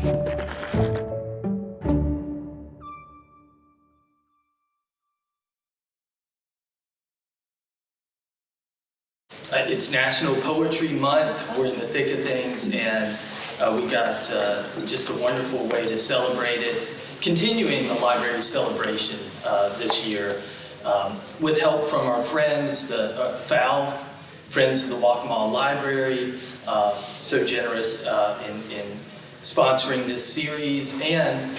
It's National Poetry Month. We're in the thick of things, and we got just a wonderful way to celebrate it, continuing the library celebration this year with help from our friends, the FOWL, Friends of the Waccamaw Library, so generous in sponsoring this series. And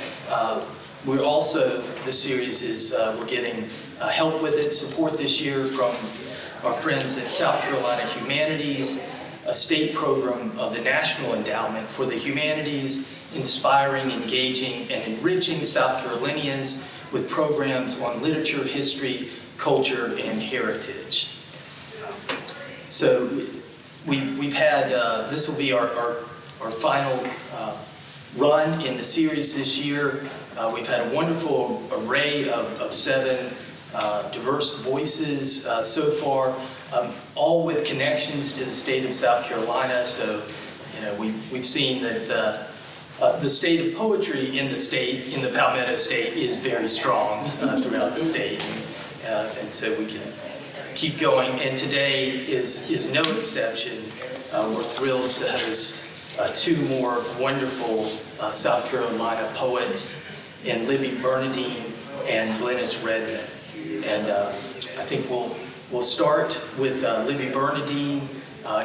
we're also, the series is, we're getting help with it, support this year from our friends at South Carolina Humanities, a state program of the National Endowment for the Humanities, inspiring, engaging, and enriching South Carolinians with programs on literature, history, culture, and heritage. So we've had, this will be our final run in the series this year. We've had a wonderful array of 7 diverse voices so far, all with connections to the state of South Carolina. So, you know, we've seen that the state of poetry in the Palmetto State, is very strong throughout the state, and so we can keep going. And today is no exception. We're thrilled to host 2 more wonderful South Carolina poets, in Libby Bernardine and Glenis Redmond. And I think we'll start with Libby Bernardine,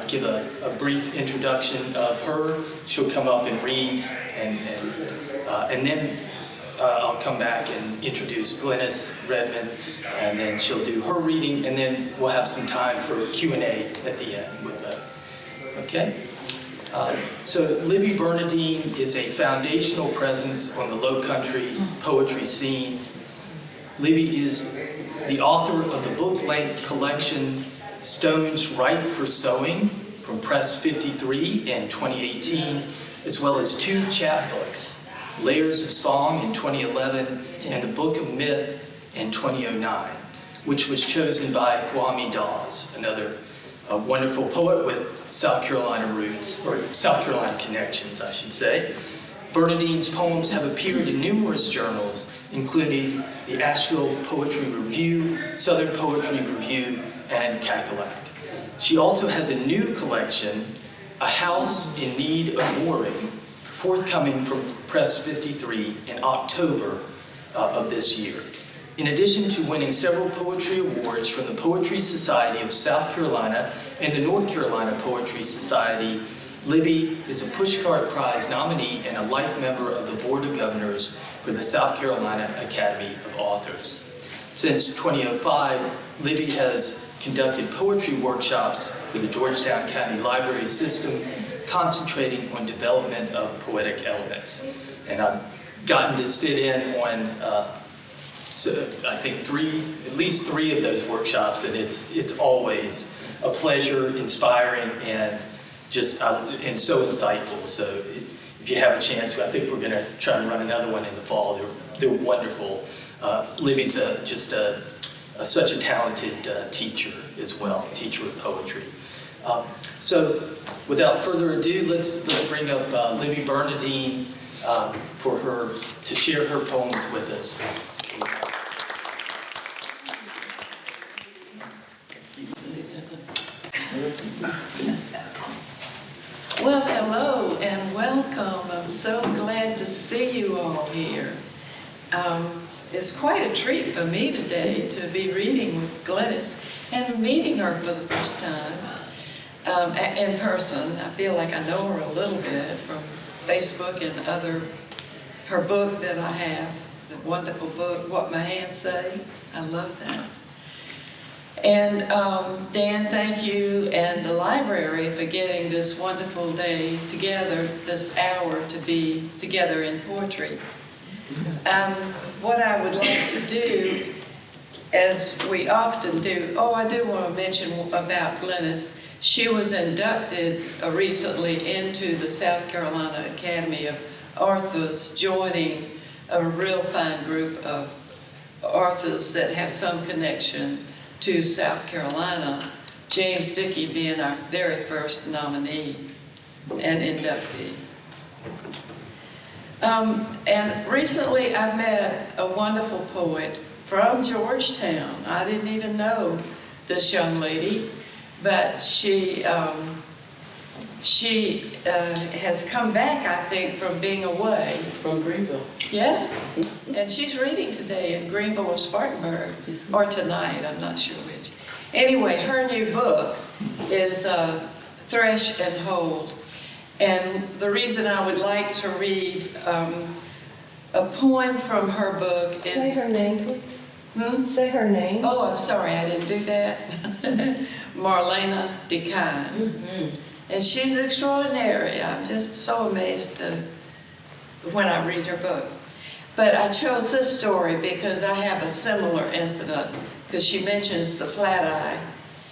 give a brief introduction of her. She'll come up and read, and then I'll come back and introduce Glenis Redmond, and then she'll do her reading, and then we'll have some time for Q&A at the end with that. Okay? So Libby Bernardine is a foundational presence on the Lowcountry poetry scene. Libby is the author of the book-length collection Stones Ripe for Sowing from Press 53 in 2018, as well as 2 chapbooks, Layers of Song in 2011 and The Book of Myth in 2009, which was chosen by Kwame Dawes, another wonderful poet with South Carolina roots, or South Carolina connections, I should say. Bernadine's poems have appeared in numerous journals, including the Asheville Poetry Review, Southern Poetry Review, and Cackalack. She also has a new collection, A House in Need of Mooring, forthcoming from Press 53 in October of this year. In addition to winning several poetry awards from the Poetry Society of South Carolina and the North Carolina Poetry Society, Libby is a Pushcart Prize nominee and a life member of the Board of Governors for the South Carolina Academy of Authors. Since 2005, Libby has conducted poetry workshops for the Georgetown County Library System, concentrating on development of poetic elements. And I've gotten to sit in on so I think at least three of those workshops, and it's always a pleasure, inspiring, and just and so insightful. So if you have a chance, I think we're going to try and run another one in the fall. They're wonderful. Libby's such a talented teacher as well, teacher of poetry. So without further ado, let's bring up Libby Bernardine for her to share her poems with us. Well, hello and welcome. I'm so glad to see you all here. It's quite a treat for me today to be reading with Glenis and meeting her for the first time in person. I feel like I know her a little bit from Facebook and her book that I have, the wonderful book, What My Hands Say. I love that. And Dan, thank you, and the library for getting this wonderful day together, this hour to be together in poetry. What I would like to do, as we often do, I do want to mention about Glenis. She was inducted recently into the South Carolina Academy of Authors, joining a real fine group of authors that have some connection to South Carolina, James Dickey being our very first nominee and inductee. And recently I've met a wonderful poet from Georgetown. I didn't even know this young lady, but she has come back, I think, from being away. From Greenville. Yeah, and she's reading today in Greenville or Spartanburg, or tonight, I'm not sure which. Anyway, her new book is Thresh and Hold. And the reason I would like to read a poem from her book is... Say her name, please. Say her name. Oh, I'm sorry, I didn't do that. Marlena DeKine. And she's extraordinary. I'm just so amazed when I read her book. But I chose this story because I have a similar incident, because she mentions the flat eye.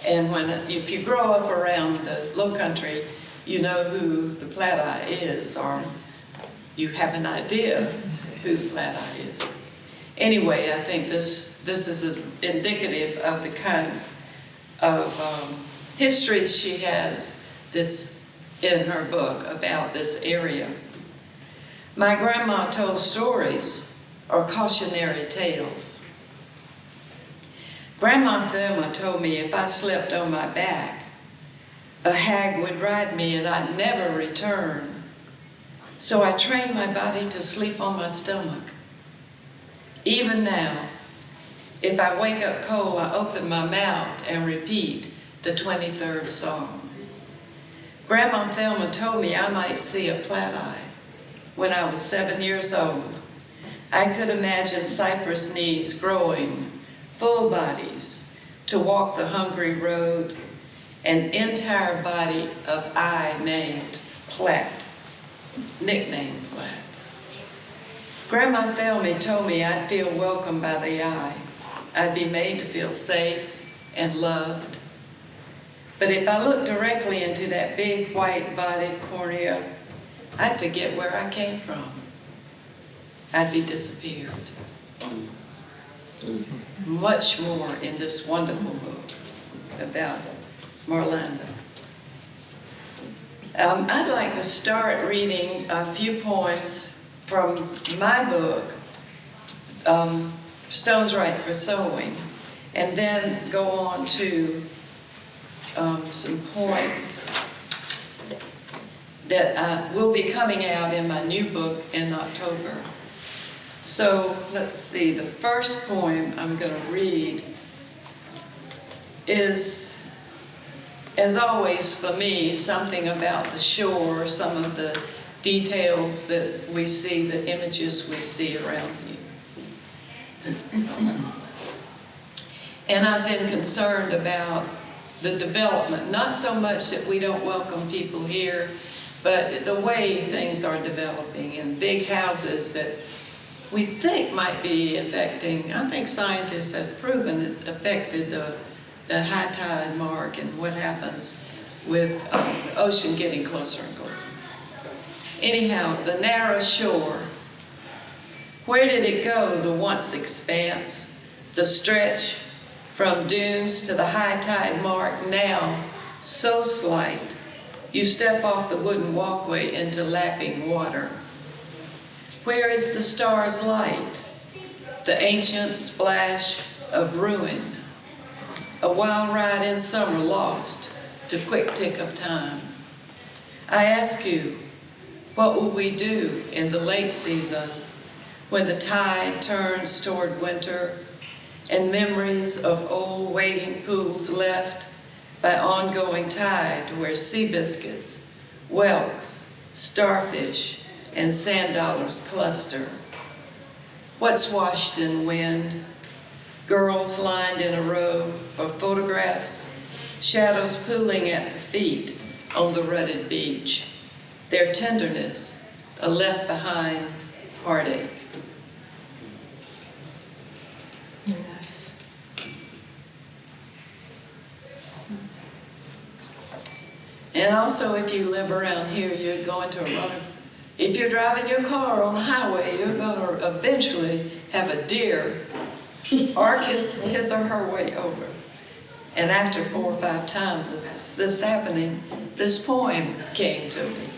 And if you grow up around the Low Country, you know who the flat eye is, or you have an idea who the flat eye is. Anyway, I think this is indicative of the kinds of histories she has that's in her book about this area. My grandma told stories or cautionary tales. Grandma Thelma told me if I slept on my back, a hag would ride me and I'd never return. So I trained my body to sleep on my stomach. Even now, if I wake up cold, I open my mouth and repeat the 23rd Psalm. Grandma Thelma told me I might see a flat eye when I was 7 years old. I could imagine cypress knees growing, full bodies, to walk the hungry road, an entire body of eye named Platt, nicknamed Platt. Grandma Thelma told me I'd feel welcomed by the eye. I'd be made to feel safe and loved. But if I looked directly into that big white-bodied cornea, I'd forget where I came from. I'd be disappeared. Much more in this wonderful book about Marlanda. I'd like to start reading a few poems from my book, Stones Right for Sewing, and then go on to some poems that will be coming out in my new book in October. So let's see, the first poem I'm going to read is, as always for me, something about the shore, some of the details that we see, the images we see around you. And I've been concerned about the development, not so much that we don't welcome people here, but the way things are developing in big houses that we think might be affecting, I think scientists have proven it affected the high tide mark and what happens with the ocean getting closer and closer. Anyhow, the narrow shore, where did it go, the once expanse, the stretch from dunes to the high tide mark, now so slight, you step off the wooden walkway into lapping water. Where is the star's light, the ancient splash of ruin, a wild ride in summer lost to quick tick of time? I ask you, what will we do in the late season when the tide turns toward winter and memories of old wading pools left by ongoing tide where sea biscuits, whelks, starfish, and sand dollars cluster? What's washed in wind? Girls lined in a row for photographs, shadows pooling at the feet on the rutted beach, their tenderness, a left-behind heartache. Nice. And also, if you live around here, you're going to run. If you're driving your car on the highway, you're going to eventually have a deer arc his or her way over. And after 4 or 5 times of this happening, this poem came to me.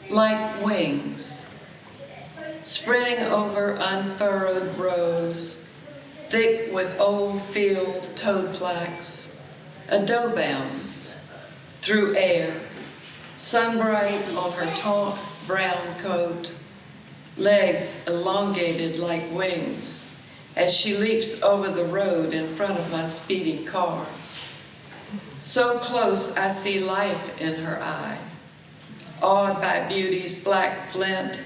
Like wings, sprinting over unfurrowed rows, thick with old field toad flax, a doe bounds through air, sunbright on her taunt brown coat, legs elongated like wings as she leaps over the road in front of my speeding car. So close I see life in her eye, awed by beauty's black flint,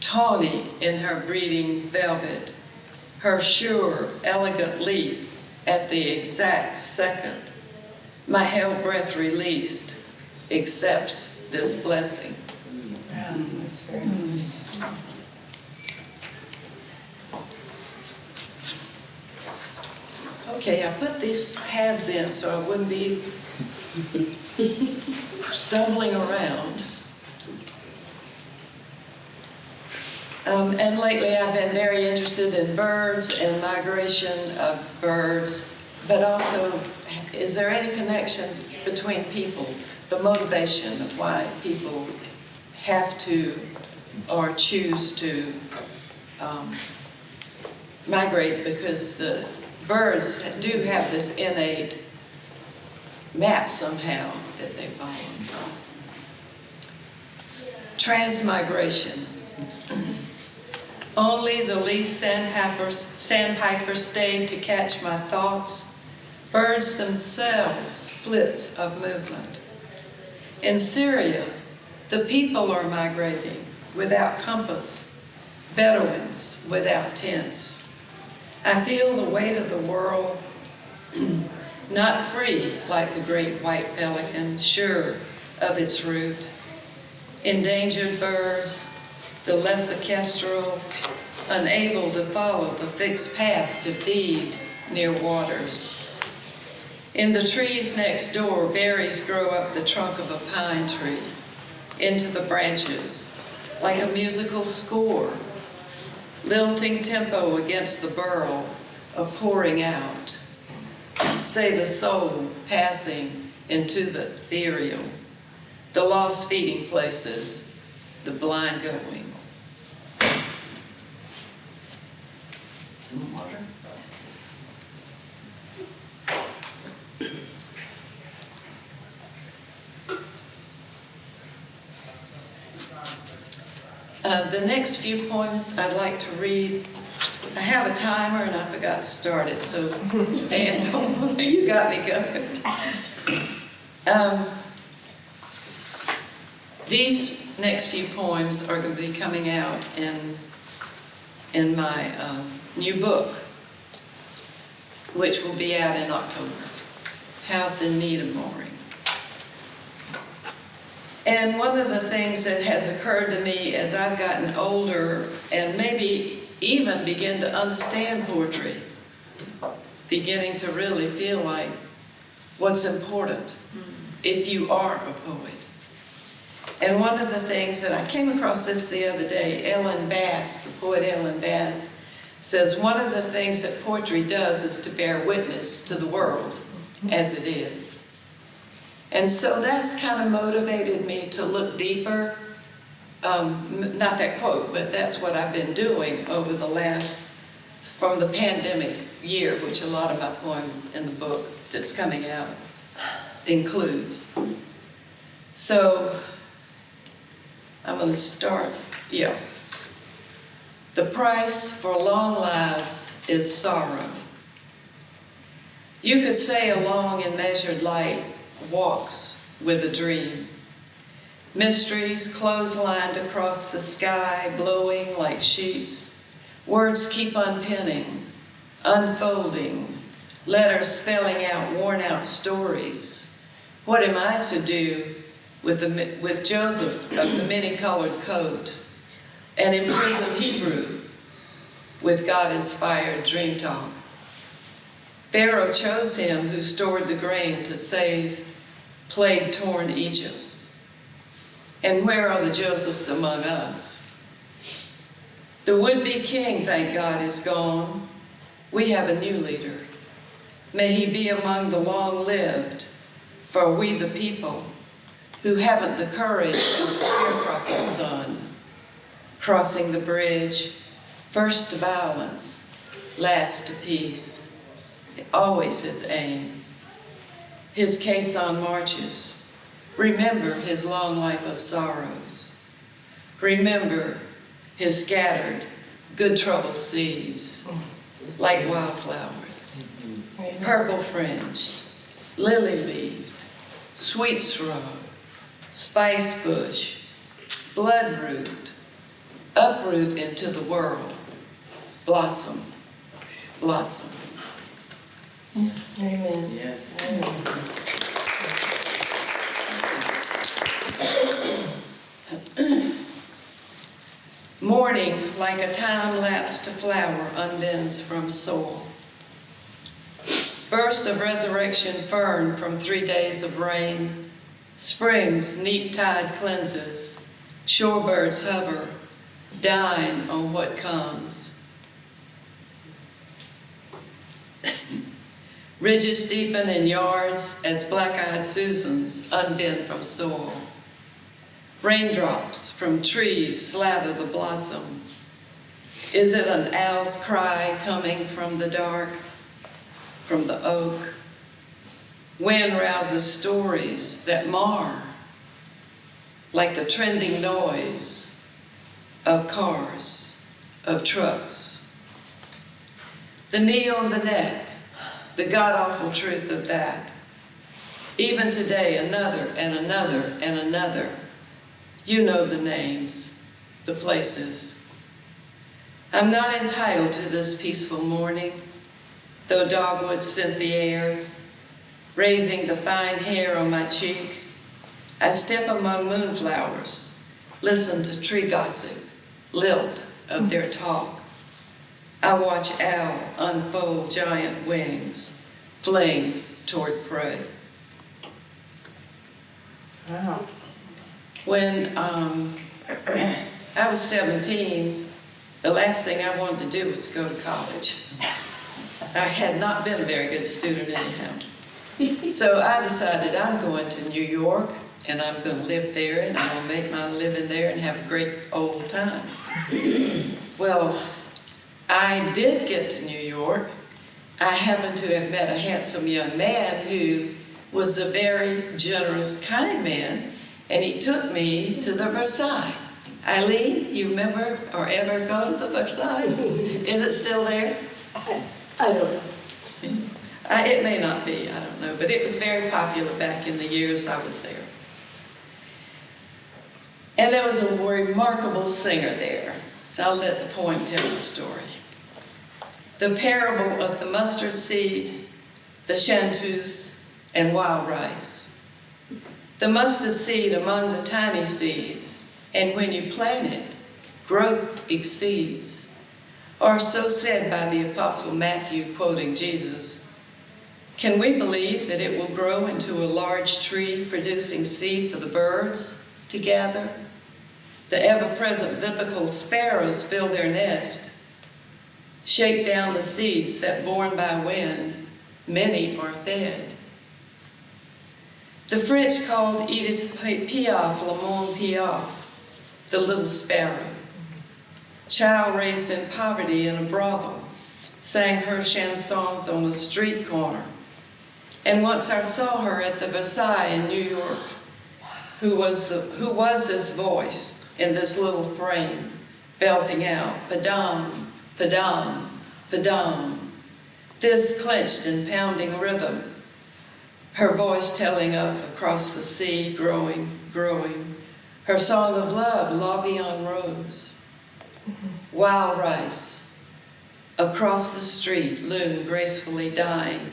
tawny in her breeding velvet, her sure, elegant leap at the exact second my hell breath released accepts this blessing. Wow, that's very nice. Okay, I put these tabs in so I wouldn't be stumbling around. And lately I've been very interested in birds and migration of birds, but also, is there any connection between people, the motivation of why people have to or choose to migrate? Because the birds do have this innate map somehow that they follow. Transmigration. Only the least sandpiper stayed to catch my thoughts. Birds themselves, flits of movement. In Syria, the people are migrating without compass, Bedouins without tents. I feel the weight of the world, not free like the great white pelican, sure of its route. Endangered birds, the less orchestral, unable to follow the fixed path to feed near waters. In the trees next door, berries grow up the trunk of a pine tree, into the branches, like a musical score, lilting tempo against the burl of pouring out. Say the soul passing into the ethereal, the lost feeding places, the blind going. Some water. The next few poems I'd like to read. I have a timer and I forgot to start it, so Dan, don't, you got me going. These next few poems are going to be coming out in my new book, which will be out in October, Housed in Need of Mooring. And one of the things that has occurred to me as I've gotten older and maybe even begin to understand poetry, beginning to really feel like what's important if you are a poet. And one of the things that I came across this the other day, Ellen Bass, the poet Ellen Bass, says one of the things that poetry does is to bear witness to the world as it is. And so that's kind of motivated me to look deeper. Not that quote, but that's what I've been doing over the last, from the pandemic year, which a lot of my poems in the book that's coming out includes. So I'm going to start, The price for long lives is sorrow. You could say a long and measured light walks with a dream. Mysteries clotheslined across the sky, blowing like sheets. Words keep unpinning, unfolding, letters spelling out worn-out stories. What am I to do with Joseph of the many-colored coat, an imprisoned Hebrew with God-inspired dream talk? Pharaoh chose him who stored the grain to save plague-torn Egypt. And where are the Josephs among us? The would-be king, thank God, is gone. We have a new leader. May he be among the long-lived, for we the people who haven't the courage of the sharecropper's son. crossing the bridge, first to violence, last to peace, always his aim. His caisson marches, remember his long life of sorrows. Remember his scattered, good troubled seeds, like wildflowers, purple fringed, lily leaved, sweet shrub, spice bush, bloodroot, uproot into the world, blossom, blossom. Amen. Yes. Amen. Morning, like a time-lapsed flower, unbends from soil. Burst of resurrection fern from 3 days of rain. Spring's neat tide cleanses. Shorebirds hover, dine on what comes. Ridges deepen in yards as black-eyed Susans unbend from soil. Raindrops from trees slather the blossom. Is it an owl's cry coming from the dark, from the oak? Wind rouses stories that mar, like the trending noise of cars, of trucks. The knee on the neck, the god-awful truth of that. Even today, another and another and another. You know the names, the places. I'm not entitled to this peaceful morning, though dogwood scent the air, raising the fine hair on my cheek. I step among moonflowers, listen to tree gossip, lilt of their talk. I watch owl unfold giant wings, fling toward prey. Wow. When I was 17, the last thing I wanted to do was go to college. I had not been a very good student anyhow. So I decided I'm going to New York, and I'm going to live there, and I'm going to make my living there and have a great old time. Well, I did get to New York. I happened to have met a handsome young man who was a very generous, kind man, and he took me to the Versailles. Eileen, you remember or ever go to the Versailles? Is it still there? I don't know. It may not be, I don't know, but it was very popular back in the years I was there. And there was a remarkable singer there. So I'll let the poem tell the story. The parable of the mustard seed, the chanteuse, and wild rice. The mustard seed among the tiny seeds, and when you plant it, growth exceeds. Or so said by the Apostle Matthew, quoting Jesus. Can we believe that it will grow into a large tree, producing seed for the birds to gather? The ever-present biblical sparrows build their nest, shake down the seeds that, borne by wind, many are fed. The French called Edith Piaf Le Monde Piaf, the little sparrow. Child raised in poverty in a brothel, sang her chansons on a street corner. And once I saw her at the Versailles in New York, who was this voice in this little frame, belting out, padam, padam, padam, fists clenched in pounding rhythm, her voice telling of across the sea, growing, growing, her song of love, La Vie en Rose. Wild rice, across the street, loon gracefully dying,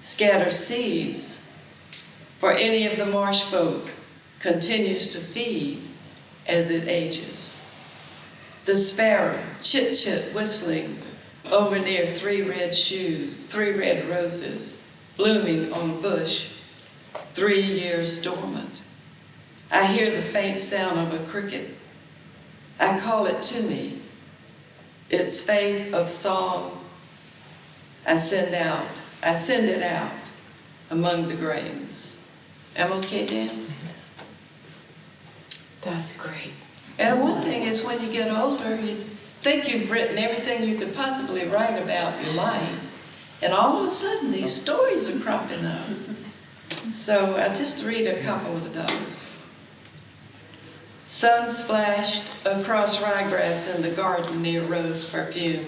scatter seeds, for any of the marsh folk continues to feed as it ages. The sparrow, chit-chit whistling over near three red roses, blooming on a bush, 3 years dormant. I hear the faint sound of a cricket. I call it to me. Its faith of song, I send it out among the grains. Am I okay, Dan? That's great. And one thing is when you get older, you think you've written everything you could possibly write about your life. And all of a sudden, these stories are cropping up. So I'll just read a couple of those. Sun splashed across ryegrass in the garden near rose perfume.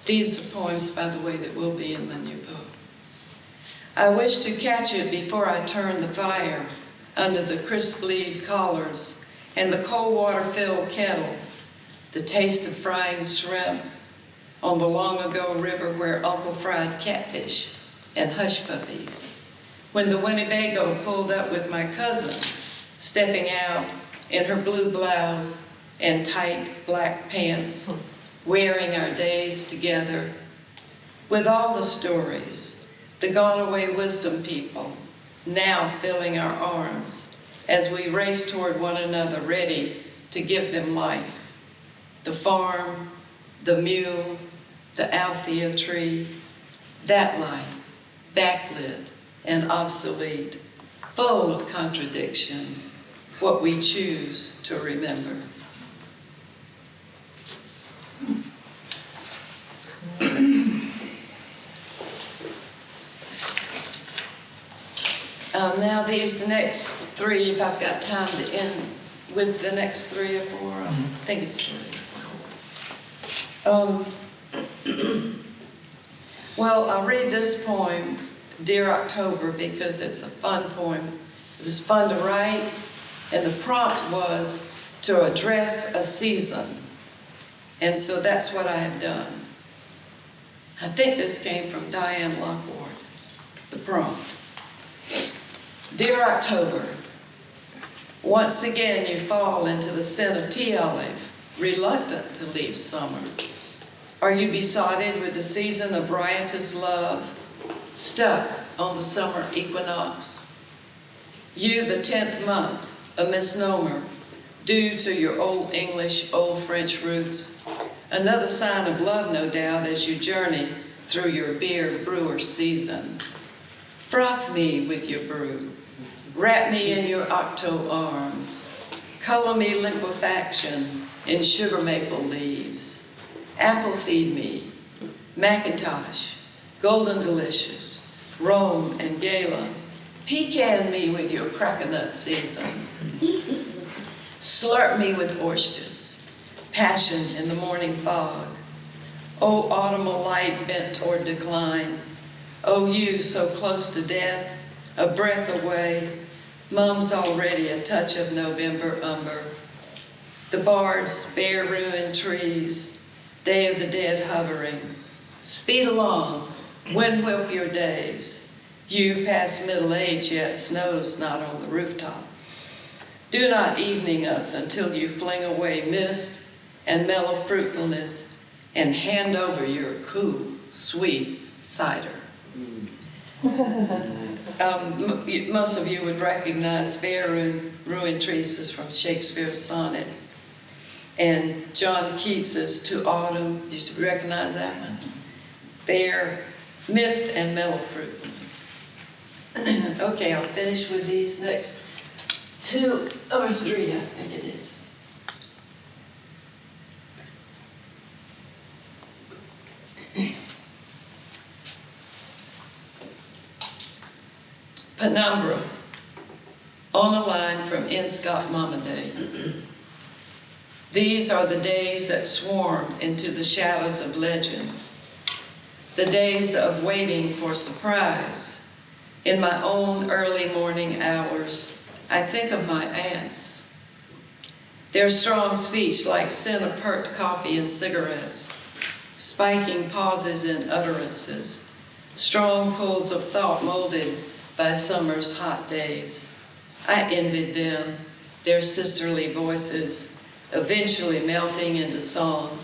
These are poems, by the way, that will be in my new book. I wish to catch it before I turn the fire under the crisp-leaved collars and the cold water-filled kettle, the taste of frying shrimp on the long-ago river where Uncle fried catfish and hush puppies. When the Winnebago pulled up with my cousin, stepping out in her blue blouse and tight black pants, wearing our days together, with all the stories, the gone-away wisdom people, now filling our arms as we race toward one another, ready to give them life. The farm, the mule, the Althea tree, that life, backlit and obsolete, full of contradiction, what we choose to remember. Now these next three, if I've got time to end with the next 3 or 4, I think it's 3 or 4. Well, I'll read this poem, Dear October, because it's a fun poem. It was fun to write, and the prompt was to address a season. And so that's what I have done. I think this came from Diane Lockwood, the prompt. Dear October, once again you fall into the sin of tea olive, reluctant to leave summer. Are you besotted with the season of riotous love, stuck on the summer equinox? You, the 10th month, a misnomer, due to your Old English, Old French roots. Another sign of love, no doubt, as you journey through your beer brewer season. Froth me with your brew. Wrap me in your octo arms. Color me liquefaction in sugar maple leaves. Apple feed me. Macintosh. Golden delicious. Rome and Gala. Pecan me with your crackanut season. Slurp me with oysters. Passion in the morning fog. Oh, autumnal light bent toward decline. Oh, you so close to death, a breath away. Mum's already a touch of November umber. The bard's bare ruined trees, Day of the Dead hovering. Speed along, wind whip your days. You past middle age yet snow's not on the rooftop. Do not evening us until you fling away mist and mellow fruitfulness and hand over your cool, sweet cider. Most of you would recognize bare ruined trees is from Shakespeare's sonnet. And John Keats's To Autumn, do you recognize that one? Bare mist and mellow fruitfulness. Okay, I'll finish with these next 2 or 3, I think it is. Penumbra, on a line from N. Scott Mama Day. These are the days that swarm into the shadows of legend, the days of waiting for surprise. In my own early morning hours, I think of my aunts. Their strong speech like scent of pert coffee and cigarettes, spiking pauses in utterances, strong pulls of thought molded by summer's hot days. I envied them, their sisterly voices, eventually melting into song.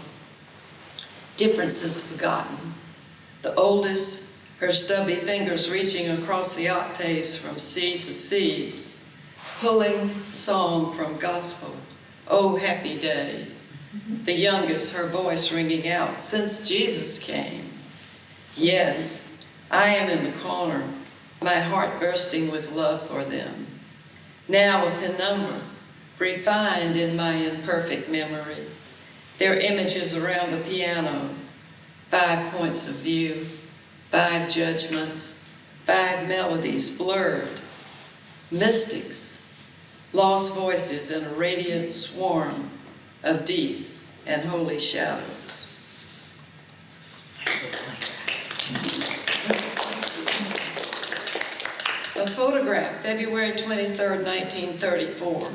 Differences forgotten. The oldest, her stubby fingers reaching across the octaves from C to C, pulling song from gospel, oh happy day. The youngest, her voice ringing out, since Jesus came. Yes, I am in the corner, my heart bursting with love for them. Now a penumbra, refined in my imperfect memory. Their images around the piano, 5 points of view, 5 judgments, 5 melodies blurred, mystics, lost voices in a radiant swarm of deep and holy shadows. A photograph, February 23rd, 1934.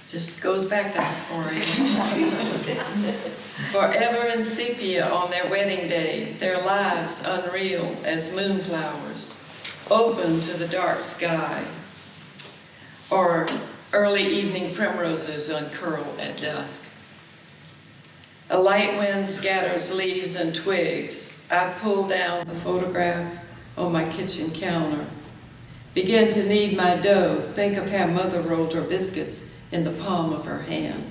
Just goes back that far. Forever in sepia on their wedding day, their lives unreal as moonflowers, open to the dark sky, or early evening primroses uncurl at dusk. A light wind scatters leaves and twigs. I pull down the photograph on my kitchen counter, begin to knead my dough, think of how Mother rolled her biscuits in the palm of her hand.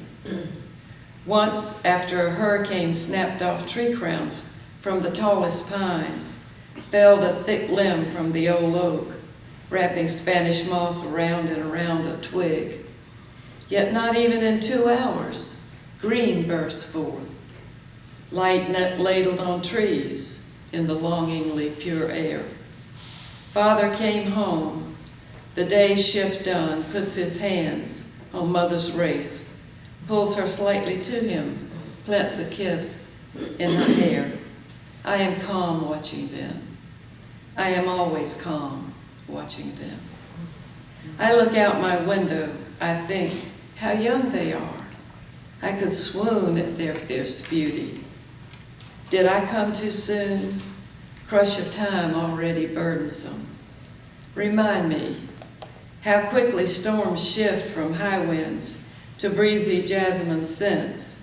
Once, after a hurricane snapped off tree crowns from the tallest pines, felled a thick limb from the old oak, wrapping Spanish moss around and around a twig. Yet not even in 2 hours, green burst forth, light ladled on trees in the longingly pure air. Father came home, the day's shift done, puts his hands on Mother's waist, pulls her slightly to him, plants a kiss in her hair. I am calm watching them. I am always calm watching them. I look out my window, I think how young they are. I could swoon at their fierce beauty. Did I come too soon? Crush of time already burdensome. Remind me how quickly storms shift from high winds to breezy jasmine scents.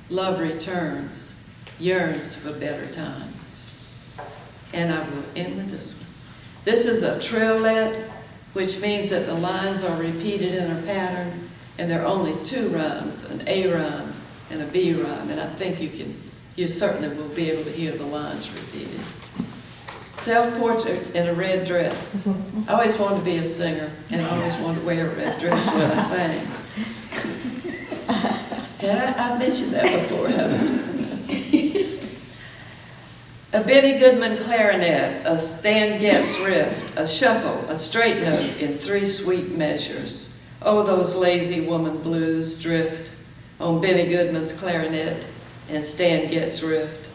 Love returns, yearns for better times. And I will end with this one. This is a triolet, which means that the lines are repeated in a pattern, and there are only 2 rhymes, an A rhyme and a B rhyme, and I think you certainly will be able to hear the lines repeated. Self-portrait in a red dress. I always wanted to be a singer, and I always wanted to wear a red dress when I sang. And I mentioned that before, haven't I? A Benny Goodman clarinet, a Stan Getz riff, a shuffle, a straight note in 3 sweet measures. Oh, those lazy woman blues drift on Benny Goodman's clarinet and Stan Getz riff.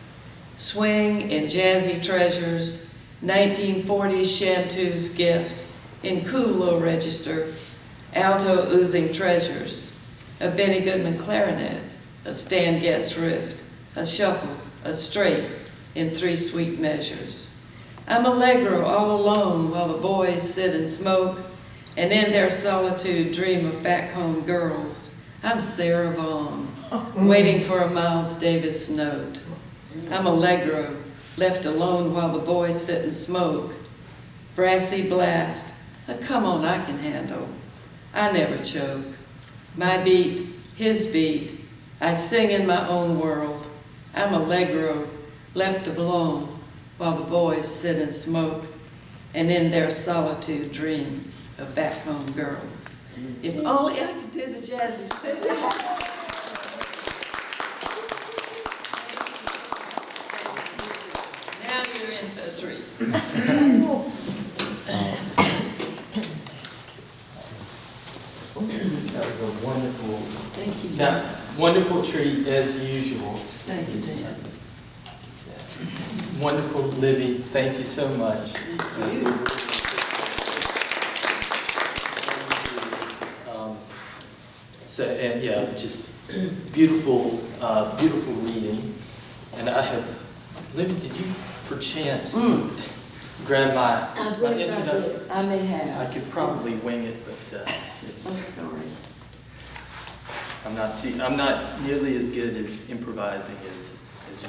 Swing in jazzy treasures, 1940s Chanteuse gift, in cool low register, alto oozing treasures. A Benny Goodman clarinet, a Stan Getz riff, a shuffle, a straight, in 3 sweet measures. I'm allegro all alone while the boys sit and smoke, and in their solitude dream of back home girls. I'm Sarah Vaughan, waiting for a Miles Davis note. I'm allegro, left alone while the boys sit and smoke. Brassy blast, come on, I can handle. I never choke. My beat, his beat, I sing in my own world. I'm allegro, left alone while the boys sit and smoke, and in their solitude dream of back home girls. If only I could do the jazzy stuff. Now you're in for a treat. That was a wonderful, Thank you, Dan. wonderful treat as usual. Thank you, Dan. Wonderful, Libby. Thank you so much. Thank you. And yeah, just beautiful, beautiful reading. And I have, Libby, did you perchance grab my introduction? I may have. I could probably wing it, but it's. I'm sorry. I'm not nearly as good as improvising as you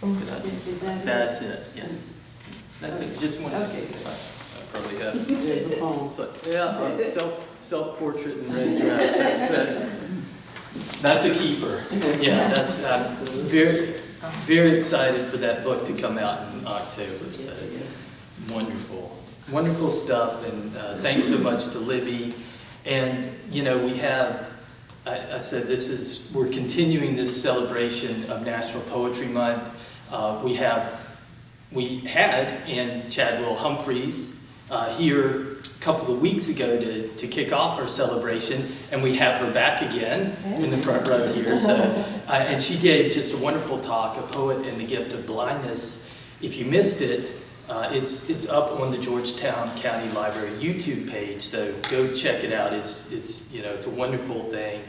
are. Could I- Is that it? That's it. Yes. That's it. Just one. Okay. I probably have. There's a phone. So, yeah, self-portrait and red dress. That's a keeper. Yeah, I'm very, very excited for that book to come out in October. So wonderful. wonderful stuff, and thanks so much to Libby. And, you know, we have, I said we're continuing this celebration of National Poetry Month. We had Ann Chadwell Humphreys here a couple of weeks ago to kick off our celebration, and we have her back again in the front row here. So, and she gave just a wonderful talk, A Poet and the Gift of Blindness. If you missed it, it's up on the Georgetown County Library YouTube page, so go check it out. It's a wonderful thing,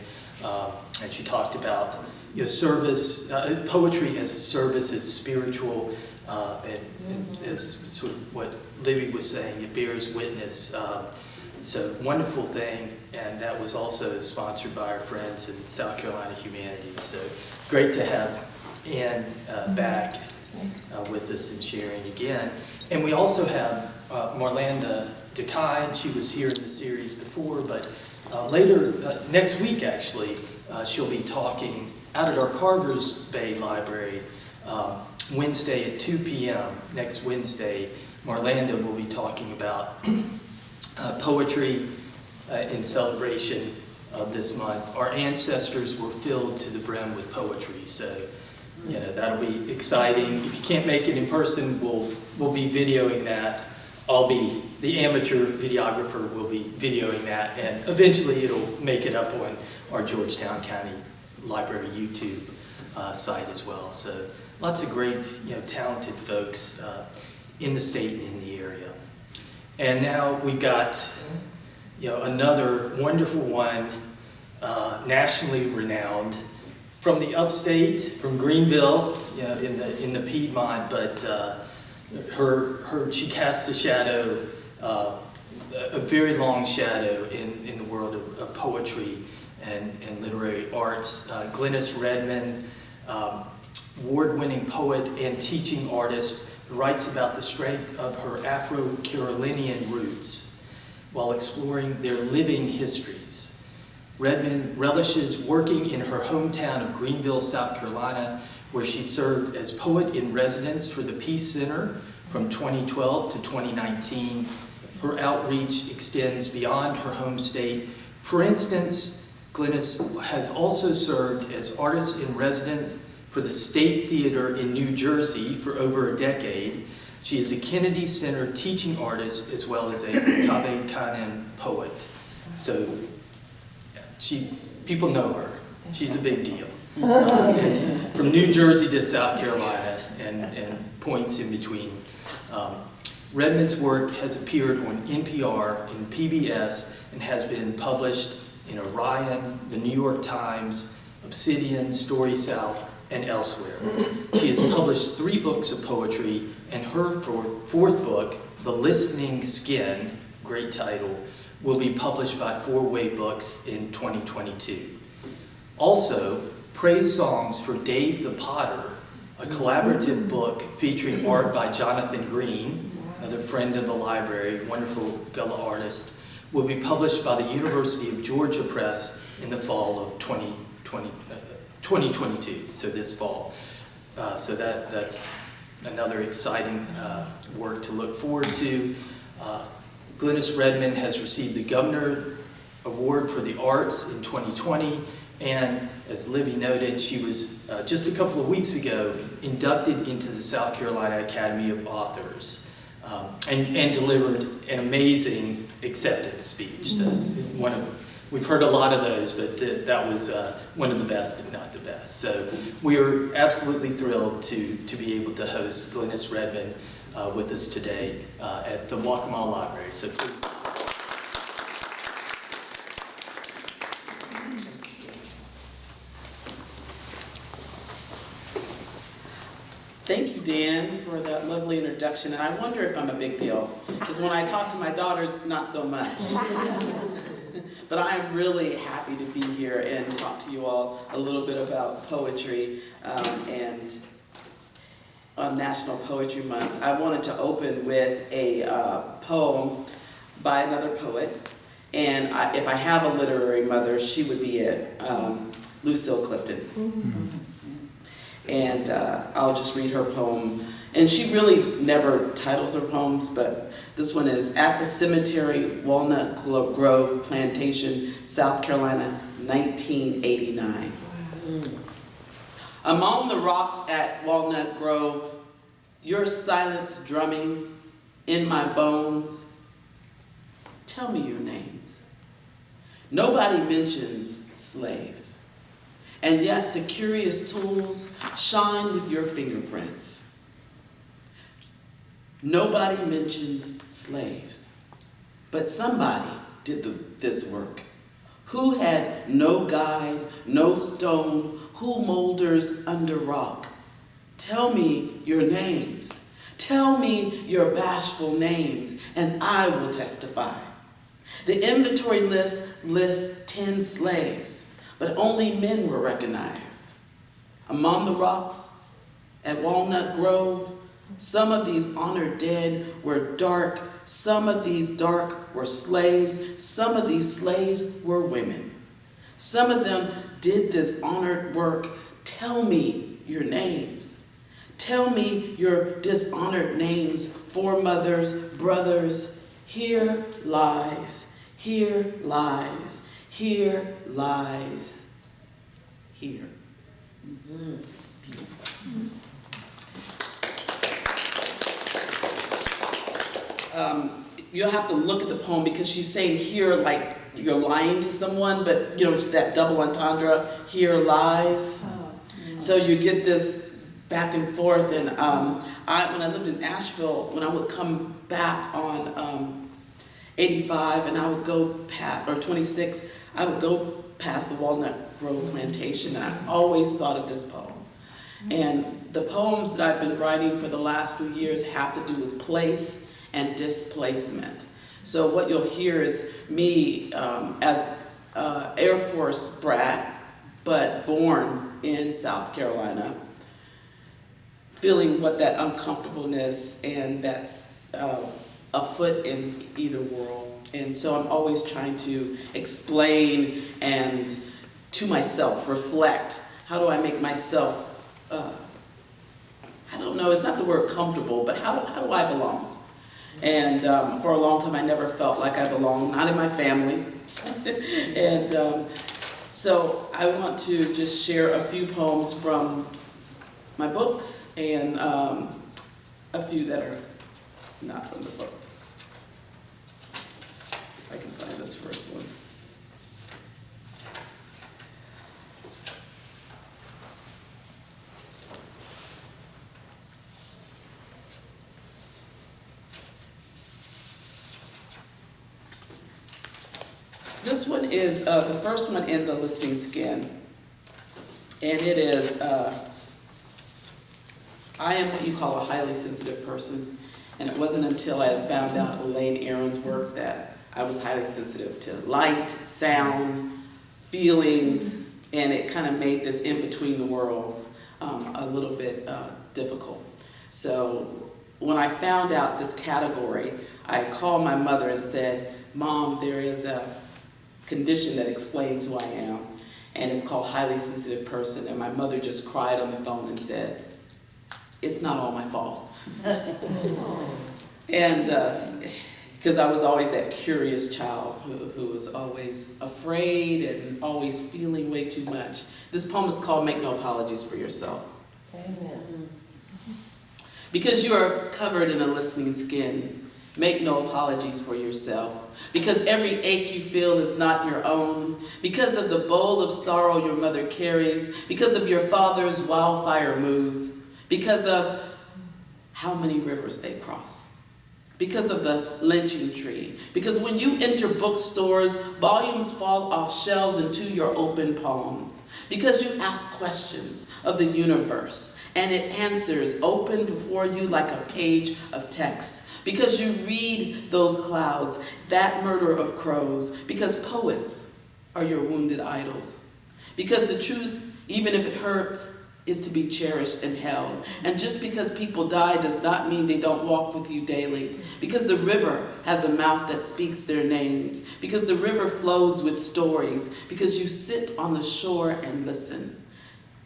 and she talked about service, poetry as a service, as spiritual, and as sort of what Libby was saying, it bears witness. It's a wonderful thing, and that was also sponsored by our friends in South Carolina Humanities. So great to have Ann back with us and sharing again. And we also have Marlanda DeKine. She was here in the series before, but later, next week actually, she'll be talking out at our Carver's Bay Library Wednesday at 2 p.m. Next Wednesday. Marlanda will be talking about poetry in celebration of this month. Our ancestors were filled to the brim with poetry, so that'll be exciting. If you can't make it in person, we'll be videoing that. I'll be the amateur videographer. Will be videoing that, and eventually it'll make it up on our Georgetown County Library YouTube site as well. So lots of great, talented folks in the state and in the area. And now we've got, another wonderful one, nationally renowned, from the upstate, from Greenville, in the Piedmont, but she cast a shadow, a very long shadow in the world of poetry and literary arts. Glenis Redmond, award-winning poet and teaching artist, writes about the strength of her Afro-Carolinian roots while exploring their living histories. Redmond relishes working in her hometown of Greenville, South Carolina, where she served as poet in residence for the Peace Center from 2012 to 2019. Her outreach extends beyond her home state. For instance, Glenis has also served as artist in residence for the State Theater in New Jersey for over a decade. She is a Kennedy Center teaching artist as well as a Kabe Kanem poet. So people know her. She's a big deal. From New Jersey to South Carolina and points in between. Redmond's work has appeared on NPR and PBS and has been published in Orion, the New York Times, Obsidian, Story South, and elsewhere. She has published 3 books of poetry, and her 4th book, The Listening Skin, great title, will be published by 4-Way Books in 2022. Also, Praise Songs for Dave the Potter, a collaborative book featuring art by Jonathan Green, another friend of the library, wonderful fellow artist, will be published by the University of Georgia Press in the fall of 2022, so this fall. So that's another exciting work to look forward to. Glenis Redmond has received the Governor Award for the Arts in 2020, and as Libby noted, she was just a couple of weeks ago inducted into the South Carolina Academy of Authors and delivered an amazing acceptance speech. So we've heard a lot of those, but that was one of the best, if not the best. So we are absolutely thrilled to be able to host Glenis Redmond with us today at the Waccamaw Library. So please. Thank you, Dan, for that lovely introduction. And I wonder if I'm a big deal, because when I talk to my daughters, not so much. But I am really happy to be here and talk to you all a little bit about poetry and on National Poetry Month. I wanted to open with a poem by another poet. And if I have a literary mother, she would be it, Lucille Clifton. And I'll just read her poem And she really never titles her poems, but this one is At the Cemetery, Walnut Grove Plantation, South Carolina, 1989. Among the rocks at Walnut Grove, your silence drumming in my bones. Tell me your names. Nobody mentions slaves, and yet the curious tools shine with your fingerprints. Nobody mentioned slaves, but somebody did this work. Who had no guide, no stone, who moulders under rock? Tell me your names. Tell me your bashful names, and I will testify. The inventory list lists 10 slaves, but only men were recognized. Among the rocks at Walnut Grove, some of these honored dead were dark, some of these dark were slaves, some of these slaves were women. Some of them did this honored work. Tell me your names. Tell me your dishonored names, foremothers, brothers. Here lies, here lies, here lies, here. You'll have to look at the poem because she's saying here like you're lying to someone, but you know, that double entendre, here lies. So you get this back and forth. And when I lived in Asheville, when I would come back on 85 and I would go past, or 26, I would go past the Walnut Grove Plantation, and I always thought of this poem. And the poems that I've been writing for the last few years have to do with place and displacement. So what you'll hear is me as Air Force brat, but born in South Carolina, feeling what that uncomfortableness and that's afoot in either world. And so I'm always trying to explain and to myself, reflect, how do I make myself, I don't know, it's not the word comfortable, but how do I belong? And for a long time, I never felt like I belonged, not in my family. And so I want to just share a few poems from my books and a few that are not from the book. Let's see if I can find this first one. This one is the first one in the listening skin, and it is, I am what you call a highly sensitive person, and it wasn't until I had found out Elaine Aron's work that I was highly sensitive to light, sound, feelings, and it kind of made this in between the worlds a little bit difficult. So when I found out this category, I called my mother and said, "Mom, there is a condition that explains who I am, and it's called highly sensitive person." And my mother just cried on the phone and said, "It's not all my fault." And because I was always that curious child who was always afraid and always feeling way too much. This poem is called Make No Apologies for Yourself. Amen. Because you are covered in a listening skin, make no apologies for yourself. Because every ache you feel is not your own. Because of the bowl of sorrow your mother carries. Because of your father's wildfire moods. Because of how many rivers they cross. Because of the lynching tree. Because when you enter bookstores, volumes fall off shelves into your open palms. Because you ask questions of the universe, and it answers open before you like a page of text. Because you read those clouds, that murder of crows. Because poets are your wounded idols. Because the truth, even if it hurts, is to be cherished and held. And just because people die does not mean they don't walk with you daily. Because the river has a mouth that speaks their names. Because the river flows with stories. Because you sit on the shore and listen.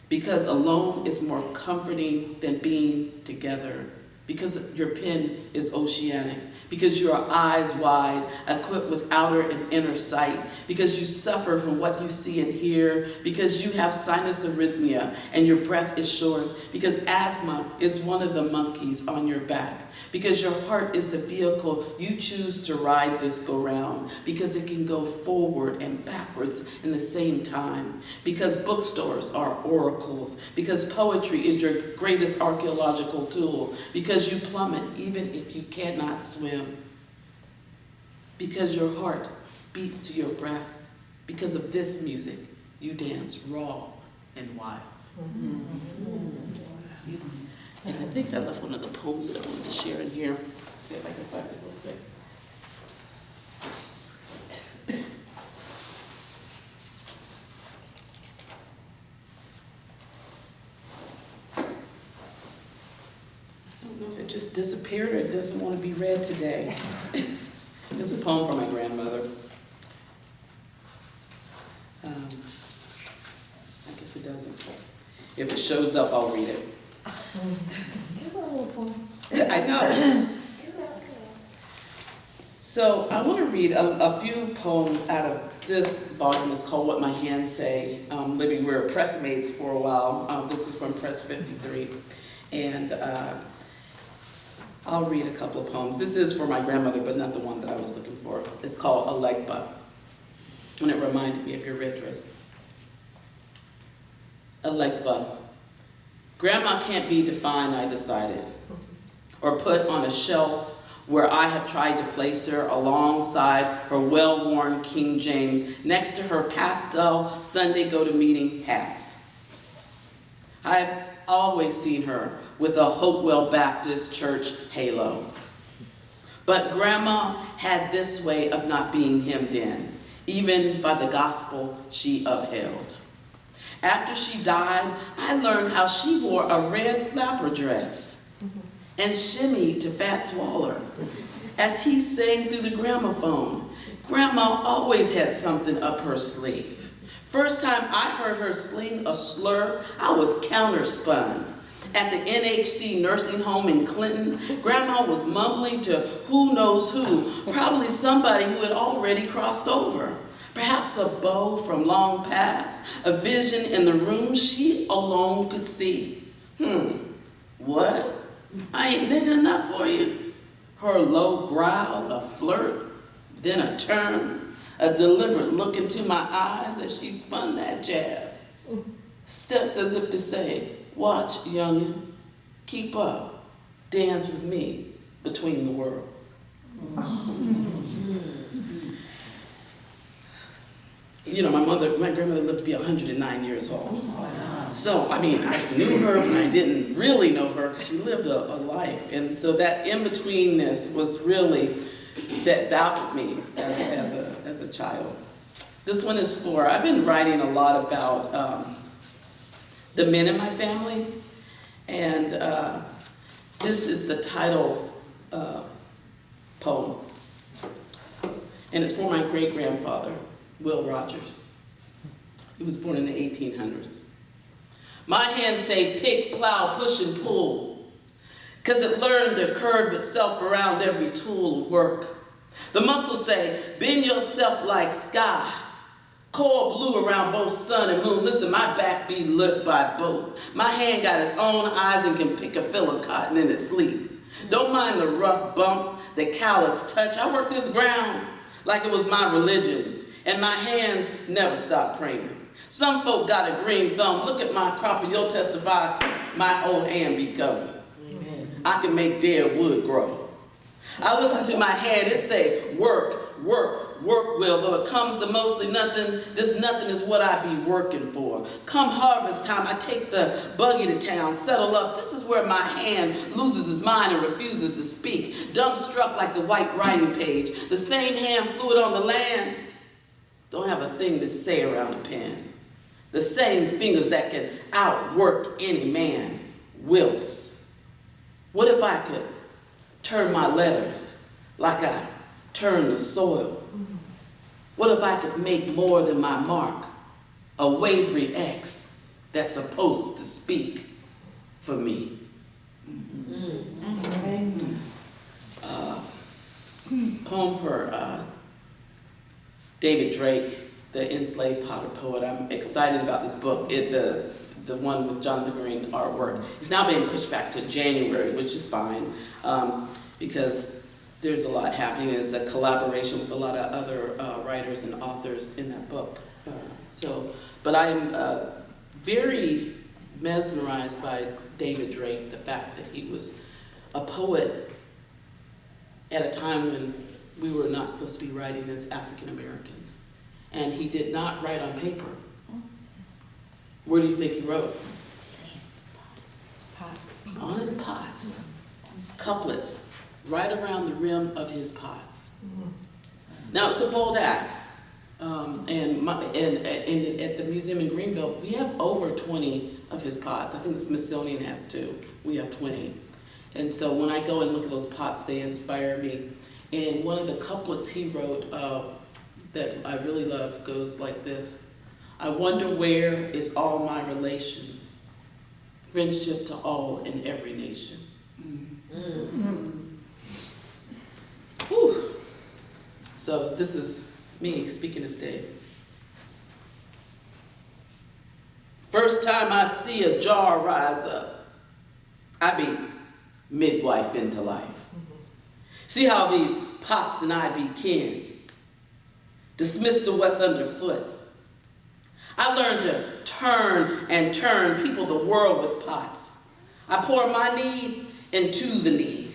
Because alone is more comforting than being together. because your pen is oceanic, because you are eyes wide, equipped with outer and inner sight, because you suffer from what you see and hear, because you have sinus arrhythmia and your breath is short, because asthma is one of the monkeys on your back, because your heart is the vehicle you choose to ride this go-round, because it can go forward and backwards in the same time, because bookstores are oracles, because poetry is your greatest archaeological tool, because you plummet even if you cannot swim, because your heart beats to your breath, because of this music you dance raw and wild. And I think I left one of the poems that I wanted to share in here. Let's see if I can find it real quick. I don't know if it just disappeared or it doesn't want to be read today. It's a poem from my grandmother. I guess it doesn't. If it shows up, I'll read it. I know. So I want to read a few poems out of this volume. It's called What My Hands Say. Libby, we were pressmates for a while. This is from Press 53. And I'll read a couple of poems. This is for my grandmother, but not the one that I was looking for. It's called Alegba. And it reminded me of your red dress. Alegba. Grandma can't be defined, I decided, or put on a shelf where I have tried to place her alongside her well-worn King James, next to her pastel Sunday go-to-meeting hats. I've always seen her with a Hopewell Baptist Church halo. But Grandma had this way of not being hemmed in, even by the gospel she upheld. After she died, I learned how she wore a red flapper dress and shimmied to Fats Waller as he sang through the gramophone. Grandma always had something up her sleeve. First time I heard her sling a slur, I was counterspun. At the NHC nursing home in Clinton, Grandma was mumbling to who knows who, probably somebody who had already crossed over. Perhaps a beau from long past, a vision in the room she alone could see. What? I ain't nigga enough for you? Her low growl, a flirt, then a turn, a deliberate look into my eyes as she spun that jazz. Steps as if to say, watch, youngin', keep up, dance with me between the worlds. You know, my grandmother lived to be 109 years old. So, I mean, I knew her, but I didn't really know her because she lived a life. And so that in-betweenness was really, that baffled me as a child. This one is I've been writing a lot about the men in my family. And this is the title poem. And it's for my great-grandfather, Will Rogers. He was born in the 1800s. My hands say pick, plow, push, and pull, because it learned to curve itself around every tool of work. The muscles say, bend yourself like sky, coral blue around both sun and moon. Listen, my back be lit by both. My hand got its own eyes and can pick a fill of cotton in its sleep. Don't mind the rough bumps, the callous touch. I work this ground like it was my religion. And my hands never stop praying. Some folk got a green thumb. Look at my crop and you'll testify my whole hand be covered. Amen. I can make dead wood grow. I listen to my hand, it say, work, work, work will. Though it comes to mostly nothing, this nothing is what I be working for. Come harvest time, I take the buggy to town, settle up. This is where my hand loses his mind and refuses to speak. Dumbstruck like the white writing page. The same hand fluid on the land. Don't have a thing to say around a pen. The same fingers that can outwork any man wilts. What if I could turn my letters like I turn the soil? What if I could make more than my mark, a wavery X that's supposed to speak for me? Poem for David Drake, the enslaved potter poet. I'm excited about this book. The one with Jonathan Green artwork. It's now being pushed back to January, which is fine, because there's a lot happening. It's a collaboration with a lot of other writers and authors in that book. But I'm very mesmerized by David Drake, the fact that he was a poet at a time when we were not supposed to be writing as African Americans. And he did not write on paper. Where do you think he wrote? Pots. On his pots. Couplets, right around the rim of his pots. Now, it's a bold act. And at the museum in Greenville, we have over 20 of his pots. I think the Smithsonian has too. We have 20. And so when I go and look at those pots, they inspire me. And one of the couplets he wrote that I really love goes like this. I wonder where is all my relations, friendship to all in every nation. Whew. So this is me speaking as Dave. First time I see a jar rise up, I be midwife into life. See how these pots and I be kin, dismissed to what's underfoot. I learned to turn and turn people the world with pots. I pour my need into the need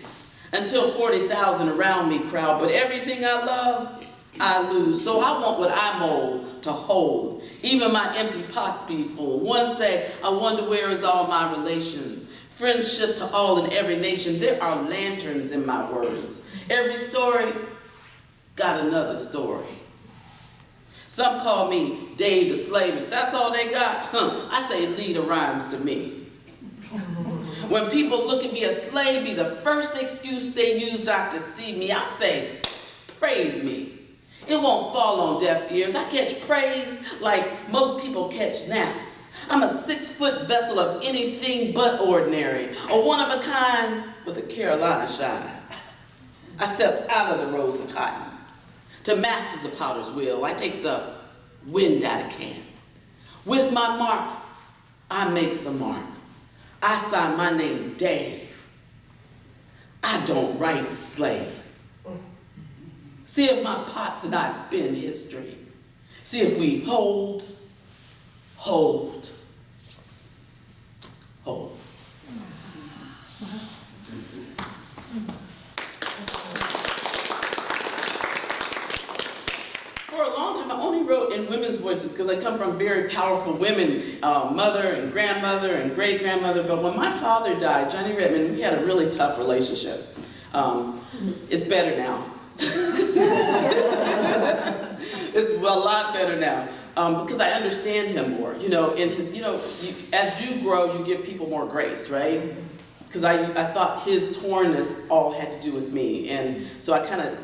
until 40,000 around me crowd, but everything I love, I lose. So I want what I mold to hold. Even my empty pots be full. One say, I wonder where is all my relations. Friendship to all in every nation. There are lanterns in my words. Every story got another story. Some call me Dave the Slave. If that's all they got, I say leader rhymes to me. When people look at me as slave, be the first excuse they use not to see me. I say, praise me. It won't fall on deaf ears. I catch praise like most people catch naps. I'm a 6-foot vessel of anything but ordinary, a one of a kind with a Carolina shine. I step out of the rows of cotton. To masters the potter's wheel, I take the wind out of can. With my mark, I make some mark. I sign my name, Dave. I don't write slave. See if my pots and I spin history. See if we hold. For a long time, I only wrote in women's voices because I come from very powerful women, mother and grandmother and great-grandmother. But when my father died, Johnny Redmond, we had a really tough relationship. It's better now. It's a lot better now because I understand him more. You know, in his, as you grow, you give people more grace, right? Because I thought his tornness all had to do with me, and so I kind of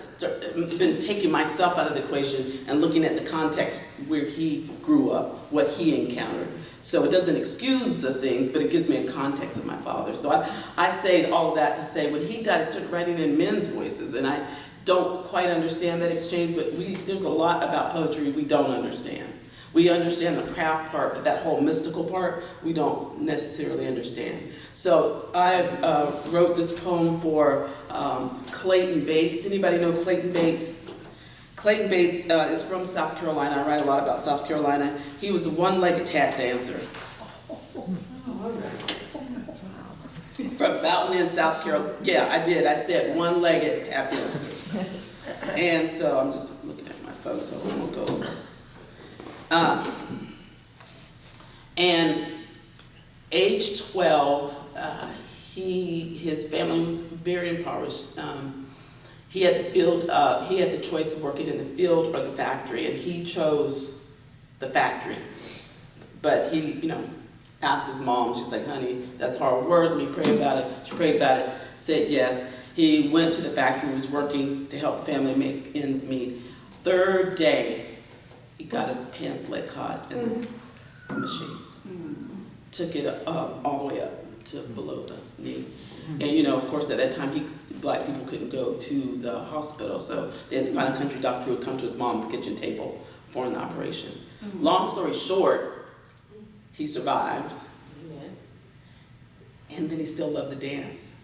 been taking myself out of the equation and looking at the context where he grew up, what he encountered. So it doesn't excuse the things, but it gives me a context of my father. So I say all of that to say when he died, I started writing in men's voices, and I don't quite understand that exchange, but there's a lot about poetry we don't understand. We understand the craft part, but that whole mystical part, we don't necessarily understand. So I wrote this poem for Clayton Bates. Anybody know Clayton Bates? Clayton Bates is from South Carolina. I write a lot about South Carolina. He was a one-legged tap dancer. From Mountain in South Carolina. Yeah, I did. I said one-legged tap dancer. And so I'm just looking at my phone, so I won't go over. And age 12, his family was very impoverished. He had the choice of working in the field or the factory, and he chose the factory. But he, asked his mom, she's like, honey, that's hard work, let me pray about it. She prayed about it, said yes. He went to the factory, was working to help the family make ends meet. Third day, he got his pants leg caught in the machine. Took it all the way up to below the knee. And of course, at that time, black people couldn't go to the hospital, so they had to find a country doctor who would come to his mom's kitchen table for an operation. Long story short, he survived, and then he still loved to dance.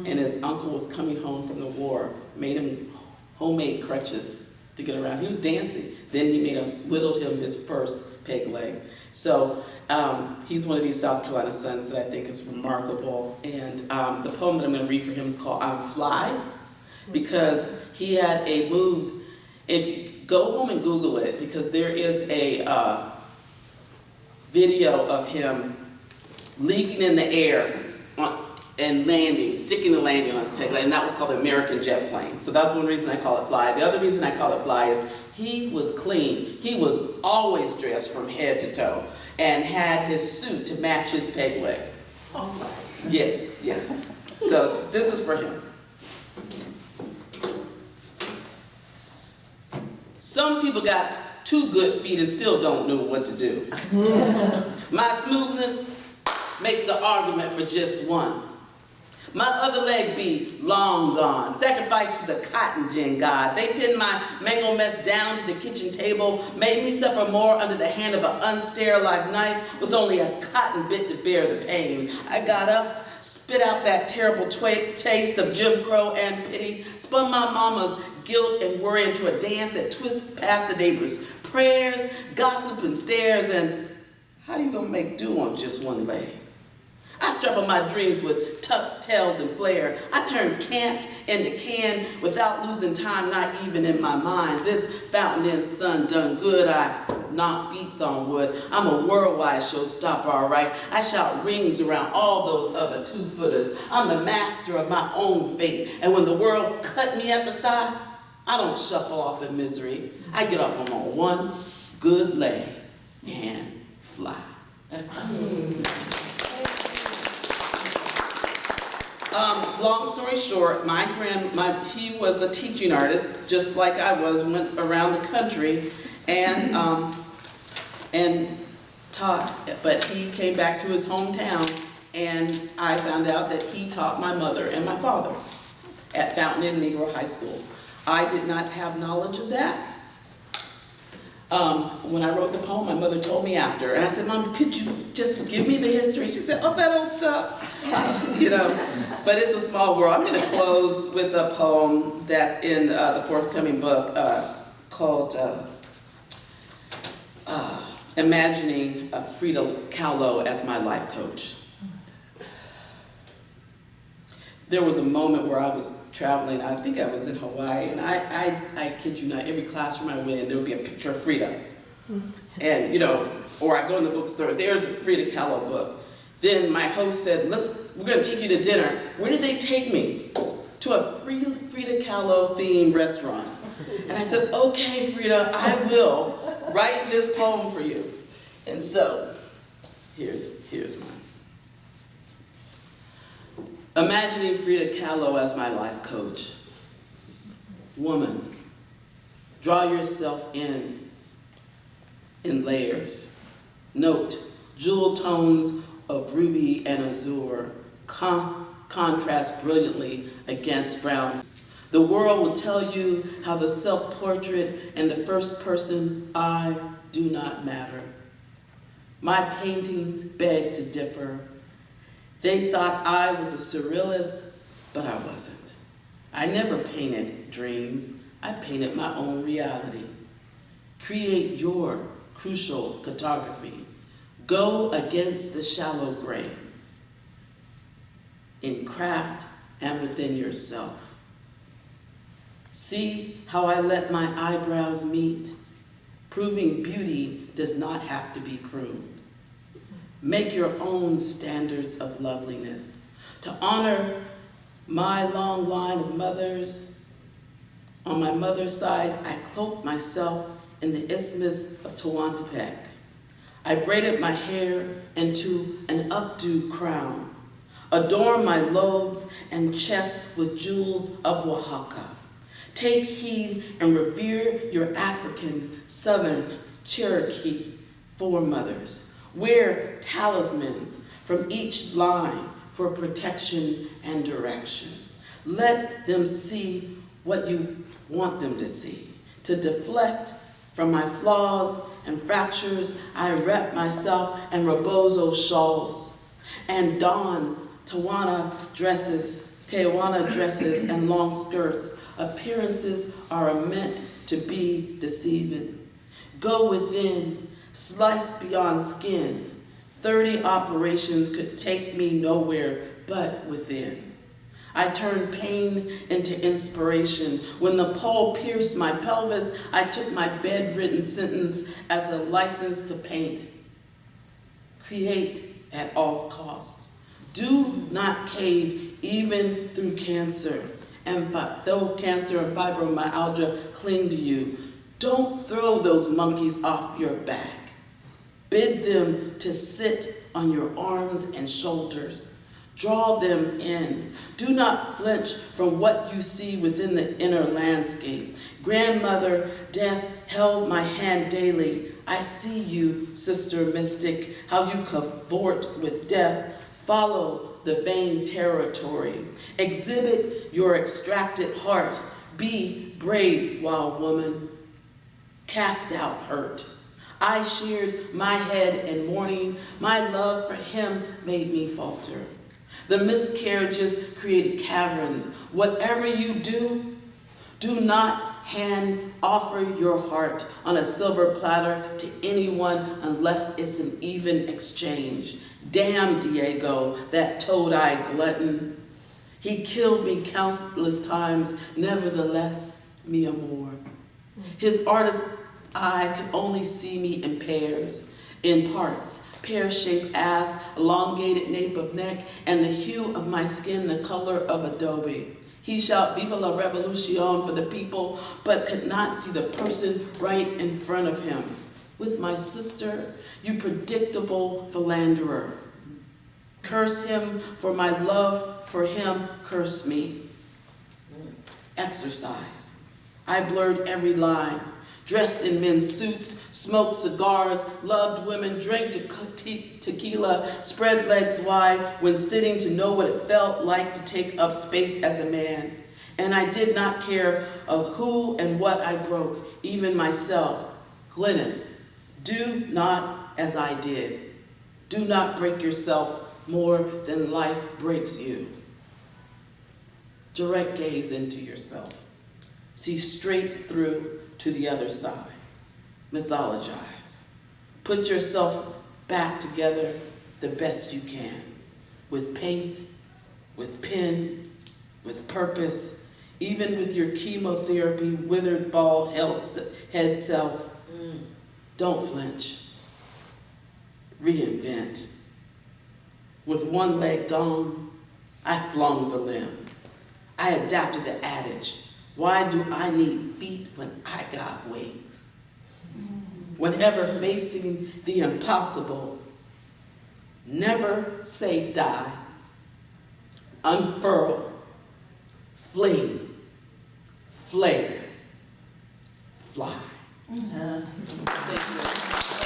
And his uncle was coming home from the war, made him homemade crutches to get around. He was dancing. Then he whittled him his first peg leg. So he's one of these South Carolina sons that I think is remarkable. And the poem that I'm going to read for him is called I'm Fly, because he had a move. If you go home and Google it, because there is a video of him leaping in the air and landing, sticking the landing on his peg leg, and that was called the American jet plane. So that's one reason I call it Fly. The other reason I call it Fly is he was clean. He was always dressed from head to toe and had his suit to match his peg leg. Oh my. Yes, yes. So this is for him. Some people got 2 good feet and still don't know what to do. My smoothness makes the argument for just one. My other leg be long gone, sacrificed to the cotton gin god. They pinned my mango mess down to the kitchen table, made me suffer more under the hand of an unsterilized knife with only a cotton bit to bear the pain. I got up, spit out that terrible taste of Jim Crow and pity, spun my mama's guilt and worry into a dance that twists past the neighbors' prayers, gossip and stares, and how you gonna make do on just one leg? I strap on my dreams with tucks, tails, and flair. I turn can't into can without losing time, not even in my mind. This fountain in sun done good. I knock beats on wood. I'm a worldwide showstopper, all right. I shout rings around all those other 2-footers. I'm the master of my own fate. And when the world cut me at the thigh, I don't shuffle off in misery. I get up on my one good leg and fly. Long story short, he was a teaching artist, just like I was, went around the country and taught, but he came back to his hometown, and I found out that he taught my mother and my father at Fountain Inn Negro High School. I did not have knowledge of that. When I wrote the poem, my mother told me after, and I said, Mom, could you just give me the history? She said, oh, that old stuff, but it's a small world. I'm going to close with a poem that's in the forthcoming book called Imagining Frida Kahlo as My Life Coach. There was a moment where I was traveling, I think I was in Hawaii, and I kid you not, every classroom I went in, there would be a picture of Frida. And, or I go in the bookstore, there's a Frida Kahlo book. Then my host said, we're gonna take you to dinner. Where did they take me? To a Frida Kahlo themed restaurant. And I said, okay, Frida, I will write this poem for you. And so, here's mine. Imagining Frida Kahlo as my life coach. Woman, draw yourself in layers. Note, jewel tones of ruby and azure contrast brilliantly against brown. The world will tell you how the self-portrait and the first person I do not matter. My paintings beg to differ. They thought I was a surrealist, but I wasn't. I never painted dreams. I painted my own reality. Create your crucial cartography. Go against the shallow grain. In craft and within yourself. See how I let my eyebrows meet. Proving beauty does not have to be pruned. Make your own standards of loveliness. To honor my long line of mothers, on my mother's side, I cloaked myself in the Isthmus of Tehuantepec. I braided my hair into an updo crown, adorn my lobes and chest with jewels of Oaxaca. Take heed and revere your African, Southern, Cherokee foremothers. Wear talismans from each line for protection and direction. Let them see what you want them to see. To deflect from my flaws and fractures, I wrap myself in rebozo shawls and don Tewana dresses and long skirts. Appearances are meant to be deceiving. Go within, slice beyond skin. 30 operations could take me nowhere but within. I turned pain into inspiration. When the pole pierced my pelvis, I took my bedridden sentence as a license to paint. Create at all costs. Do not cave even through cancer. And though cancer and fibromyalgia cling to you, don't throw those monkeys off your back. Bid them to sit on your arms and shoulders. Draw them in. Do not flinch from what you see within the inner landscape. Grandmother Death held my hand daily. I see you, Sister Mystic, how you cavort with death. Follow the vain territory. Exhibit your extracted heart. Be brave, wild woman. Cast out hurt. I sheared my head in mourning. My love for him made me falter. The miscarriages created caverns. Whatever you do, do not hand offer your heart on a silver platter to anyone unless it's an even exchange. Damn Diego, that toad-eyed glutton. He killed me countless times, nevertheless, mi amor. His artist eye could only see me in pairs, in parts. Pear-shaped ass, elongated nape of neck, and the hue of my skin the color of adobe. He shouted "Viva la Revolucion" for the people, but could not see the person right in front of him. With my sister, you predictable philanderer. Curse him for my love for him, curse me. Exercise. I blurred every line. Dressed in men's suits, smoked cigars, loved women, drank tequila, spread legs wide when sitting to know what it felt like to take up space as a man. And I did not care of who and what I broke, even myself. Glenis, do not as I did. Do not break yourself more than life breaks you. Direct gaze into yourself. See straight through to the other side. Mythologize. Put yourself back together the best you can. With paint, with pen, with purpose, even with your chemotherapy, withered, bald head self. Don't flinch. Reinvent. With one leg gone, I flung the limb. I adapted the adage. Why do I need feet when I got wings? Whenever facing the impossible, never say die. Unfurl, fling, flare, fly. Thank you.